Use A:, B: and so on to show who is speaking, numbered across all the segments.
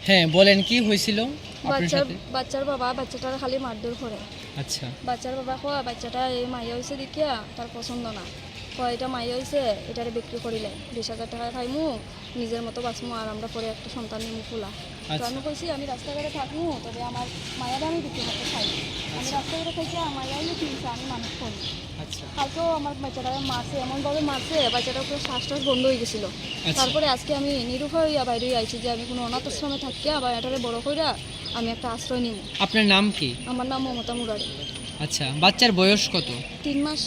A: হ্যাঁ, বলেন কি হয়েছিল আপনার সাথে?
B: বাচ্চার বাবা বাচ্চাটার খালি মারধর করে।
A: আচ্ছা
B: বাচ্চার বাবা কয় বাচ্চাটা এই মাইয়া হয়েছে দেখিয়া তার পছন্দ না, কয় এটা মাইয়া হয়েছে এটারে বিক্রি করিলে 20,000 টাকা খাইমু, নিজের মতো বাঁচমু আর আমরা পরে একটা সন্তান নিমু খোলা। তো আমি কইছি আমি রাস্তাঘাটে থাকবো, তবে আমার মায়াটা আমি বিক্রি করতে চাই। আমি রাস্তাঘাটে খাইছি আর মায়া হলে কিনছে, আমি মানুষ করি।
A: আচ্ছা
B: কালকেও আমার বাচ্চাটাকে মারছে, এমনভাবে মারছে বাচ্চাটার পুরো শ্বাস টাস বন্ধ হয়ে গেছিলো। তারপরে আজকে আমি নিরুপায় হইয়া বাইরে আইছি যে আমি কোনো অনাথ আশ্রমে থাকিয়া বা এটারে বড় কইরা আমি একটা আশ্রয় নিব।
A: আপনার নাম কি?
B: আমার নাম মমতা মুরারি।
A: আচ্ছা, বাচ্চার বয়স কত?
B: 3 মাস।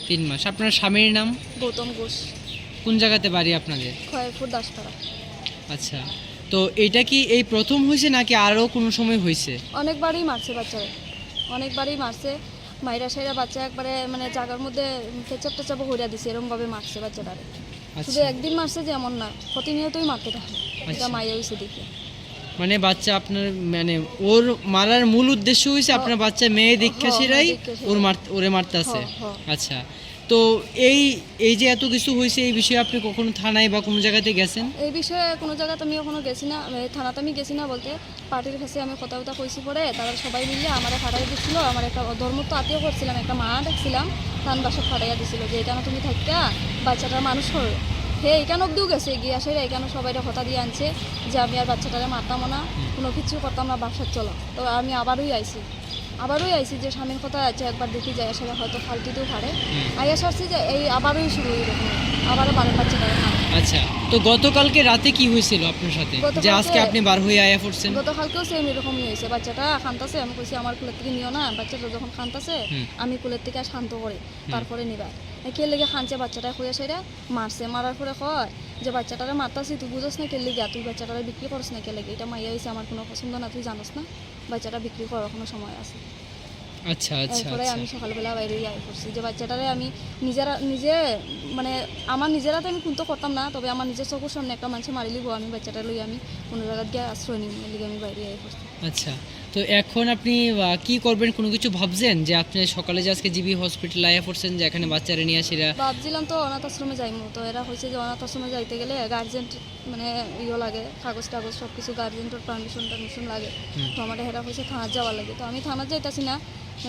A: 3 মাস। আপনার স্বামীর নাম?
B: গৌতম ঘোষ।
A: কোন জায়গাতে বাড়ি আপনাদের?
B: খয়েরপুর দাসপাড়া।
A: আচ্ছা, তো এটা কি এই প্রথম হয়েছে নাকি আরও কোনো সময় হয়েছে?
B: অনেকবারই মারছে বাচ্চারা, অনেকবারই মারছে। মাইরা সাইরা বাচ্চা একবারে মানে জায়গার মধ্যে পেচাপ টেচাপ হইয়া দিছে, এরকমভাবে মারছে বাচ্চাটারে। শুধু একদিন মারছে যে এমন না, প্রতিনিয়তই মারতে থাকে। এটা মাইয়া হয়েছে দেখে।
A: মানে বাচ্চা আপনার মানে ওর মারার মূল উদ্দেশ্য হয়েছে আপনার বাচ্চা মেয়ে দীক্ষা সেরাই ওরে মারতেছে। আচ্ছা, তো এই যে এত কিছু হয়েছে এই বিষয়ে আপনি কখনো থানায় বা কোনো জায়গাতে গেছেন?
B: এই বিষয়ে কোনো জায়গাতে আমি এখনো গেছি না, থানাতে আমি গেছি না বলতে পার্টির কাছে আমি কথা কইছি, পরে তারা সবাই মিলে আমার ফাটাই দিচ্ছিল। আমার একটা ধর্মত্ব আত্মীয় করছিলাম, একটা মা দেখছিলাম, তান বাসা ফাটাইয়া দিছিল যে এখানে তুমি থাকিয়া বাচ্চাটার মানুষ করো। হে এখানে অব্দিও গেছে গিয়া সেরা এখানে সবাই কথা দিয়ে আনছে যে আমি আর বাচ্চাটারে মারতাম না, কোনো কিছু করতাম না, বাসার চলো। তো আমি আবারই আইছি যে স্বামীর কথা আছে একবার দেখি যায়, আসলে হয়তো ফালতুতেও পারে আইয়া সারছি যে এই আবারই শুরু এরকম, আবারও বারের বাচ্চাটারে মারে।
A: আচ্ছা, তো গতকালকে রাতে কি হয়েছিল আপনার সাথে যে আজকে আপনি বার হয়ে আয়া পড়ছেন?
B: গতকালকেও সেম এরকমই হয়েছে, বাচ্চাটা খান্তাছে, আমি কইছি আমার কুলের থেকে নিও না, বাচ্চাটা যখন খান্তাছে আমি কুলের থেকে শান্ত করি তারপরে নিবা। কে লেগে খানছে বাচ্চাটা খুঁজে সেটা মারছে, মারার পরে কয় যে বাচ্চাটারে মারতাছি তুই বুঝোস না কে লেগে, তুই বাচ্চাটারে বিক্রি করস না কে লেগে, এটা মাইয়া হয়েছে আমার কোনো পছন্দ না, তুই জানোস না বাচ্চাটা বিক্রি করার কোনো সময় আছে।
A: আচ্ছা আচ্ছা,
B: এরপরে আমি সকালবেলা বাইরে আই করছি যে বাচ্চাটারে আমি নিজে মানে আমার নিজেরাতে আমি কিন্তু করতাম না, তবে আমার নিজের চোখের সামনে একটা মানুষ মারি লিব, আমি বাচ্চাটা লই আমি কোনো জায়গায় গিয়ে আশ্রয় নিই, লিগে আমি বাইরে আই করছি।
A: আচ্ছা, তো এখন আপনি কি করবেন, কোনো কিছু ভাবছেন যে আপনি সকালে যে আজকে জিবি হসপিটাল আয়া পড়ছেন যে এখানে বাচ্চারা নিয়ে আসিরা?
B: ভাবছিলাম তো অনাথ আশ্রমে যাইমু, তো এরা হয়েছে যে অনাথ আশ্রমে যাইতে গেলে গার্জেন মানে ইয়ে লাগে, কাগজ টাগজ সব কিছু গার্জেন্টের পারমিশন লাগে। তো আমার এরা হয়েছে থানাত যাওয়ার লাগে, তো আমি থানাত যাইতেছি না,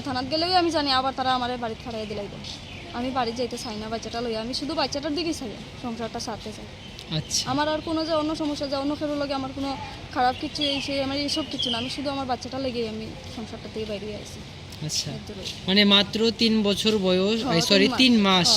B: থানাত গেলেও আমি জানি আবার তারা আমার বাড়িতে ফাড়াই দিলাইব। আমি বাড়ি যাইতে চাই না বাচ্চাটা লইয়া, আমি শুধু বাচ্চাটার দিকেই চাই, সংসারটা সারতে চাই।
A: আচ্ছা,
B: আমার আর কোনো যে অন্য সমস্যা যে অন্য খেরো লাগে আমার কোনো খারাপ কিছু এই সেই আমার এইসব কিছু না, আমি শুধু আমার বাচ্চাটা লেগেই আমি সংসারটা থেকে বাইরে আইছি।
A: আচ্ছা, মানে মাত্র 3 বছর বয়স, সরি 3 মাস,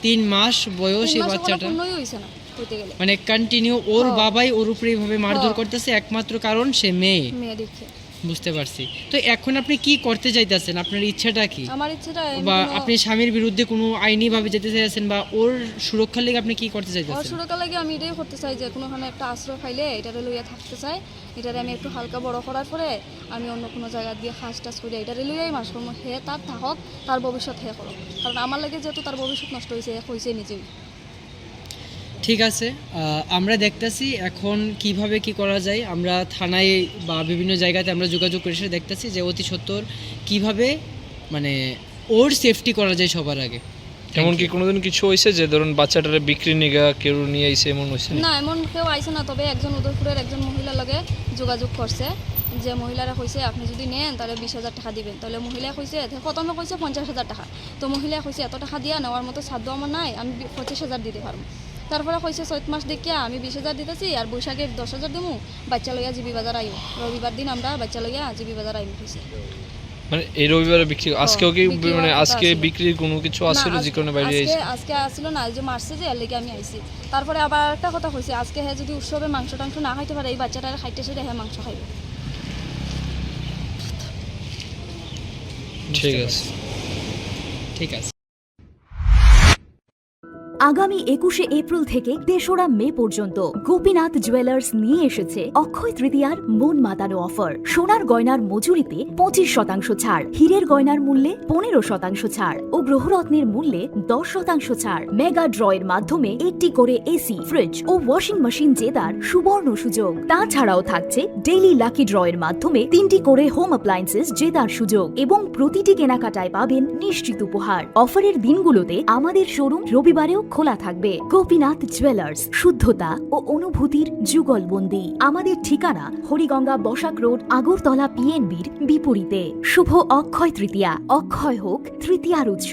A: 3 মাস বয়স এই বাচ্চাটা
B: হইছে না কইতে গেলে,
A: মানে কন্টিনিউ ওর বাবাই ওর উপরে এইভাবে মারধর করতেছে, একমাত্র কারণ সে মেয়ে।
B: দেখে
A: বুঝতে পারছি। তো এখন আপনি কি করতে চাইতেছেন, আপনার ইচ্ছাটা কি?
B: আমার ইচ্ছাটা
A: বা আপনি স্বামীর বিরুদ্ধে কোনো আইনি ভাবে যেতে চাইছেন বা ওর সুরক্ষার লাগি আপনি কি করতে চাইতেছেন?
B: ওর সুরক্ষার লাগি আমি এটাই করতে চাই যে কোনোখানে একটা আশ্রয় পাইলে এটারে লইয়া থাকতে চাই, এটারে আমি একটু হালকা বড় করার পরে আমি অন্য কোনো জায়গা দিয়ে হাঁস টাস করে এটারে লইয়াই মাস করবো, হে তার থাকক, তার ভবিষ্যৎ হে করো, কারণ আমার লাগে যেহেতু তার ভবিষ্যৎ নষ্ট হয়েছে নিজেই।
A: ঠিক আছে, আমরা দেখতেছি এখন কিভাবে কি করা যায়। আমরা থানায় বা বিভিন্ন জায়গাতে আমরা যোগাযোগ করে এসে দেখতেছি যে অতি সত্বর কিভাবে মানে ওর সেফটি করা যায় সবার আগে।
C: এমন কি কোনোদিন কিছু হয়েছে যে ধরুন বাচ্চাটারে বিক্রি নিগা কেউ নিয়ে আইছে এমন হয়েছে?
B: না, এমন কেউ আইছে না, তবে একজন উদয়পুরের একজন মহিলার লগে যোগাযোগ করছে যে মহিলারা কইছে আপনি যদি নেন তাহলে 20,000 টাকা দিবেন, তাহলে মহিলা কইছে প্রথমে কইছে 50,000 টাকা, তো মহিলা কইছে এত টাকা দিয়া নেওয়ার মতো সাধ্য আমার নাই, আমি 25,000 দিতে পারবো। তারপরে কইছে 4 মাস দেখিয়া আমি 20,000 দিতেছি আর বৈশাখে 10,000 দিমু, বাচ্চা লইয়া জিবি বাজার আইও, রবিবার দিন আমরা বাচ্চা লইয়া জিবি বাজার আইমু কইছে।
C: মানে এই রবিবারে বিক্রি আজকেও কি মানে আজকে বিক্রির কোনো কিছু আসছিল যে কারণে বাইরে আইছে?
B: আজকে আসছিল না, যে মারছে যে এর লাগি আমি আইছি। তারপরে আবার একটা কথা কইছে আজকে হে যদি উৎসবে মাংস টাংস না খাইতে পারে এই বাচ্চাটা খাইতে সেটা হে মাংস খাইবে।
C: ঠিক আছে,
A: ঠিক আছে।
D: আগামী 21শে এপ্রিল থেকে 3রা মে পর্যন্ত গোপীনাথ জুয়েলার্স নিয়ে এসেছে অক্ষয় তৃতীয়ার মন মাতানো অফার। সোনার গয়নার মজুরিতে 25% ছাড়, হীরের গয়নার মূল্যে 15% ছাড় ও গ্রহরত্নের মূল্যে 10% ছাড়। মেগা ড্রয়ের মাধ্যমে একটি করে এসি, ফ্রিজ ও ওয়াশিং মেশিন জেতার সুবর্ণ সুযোগ। তাছাড়াও থাকছে ডেইলি লাকি ড্রয়ের মাধ্যমে 3টি করে হোম অ্যাপ্লায়েন্সেস জেতার সুযোগ এবং প্রতিটি কেনাকাটায় পাবেন নিশ্চিত উপহার। অফারের দিনগুলোতে আমাদের শোরুম রবিবারেও খোলা থাকবে। গোপীনাথ জুয়েলার্স, শুদ্ধতা ও অনুভূতির যুগলবন্দি। আমাদের ঠিকানা হরিগঙ্গা বসাক রোড, আগরতলা PNBর বিপরীতে। শুভ অক্ষয় তৃতীয়া, অক্ষয় হোক তৃতীয়ার উৎসব।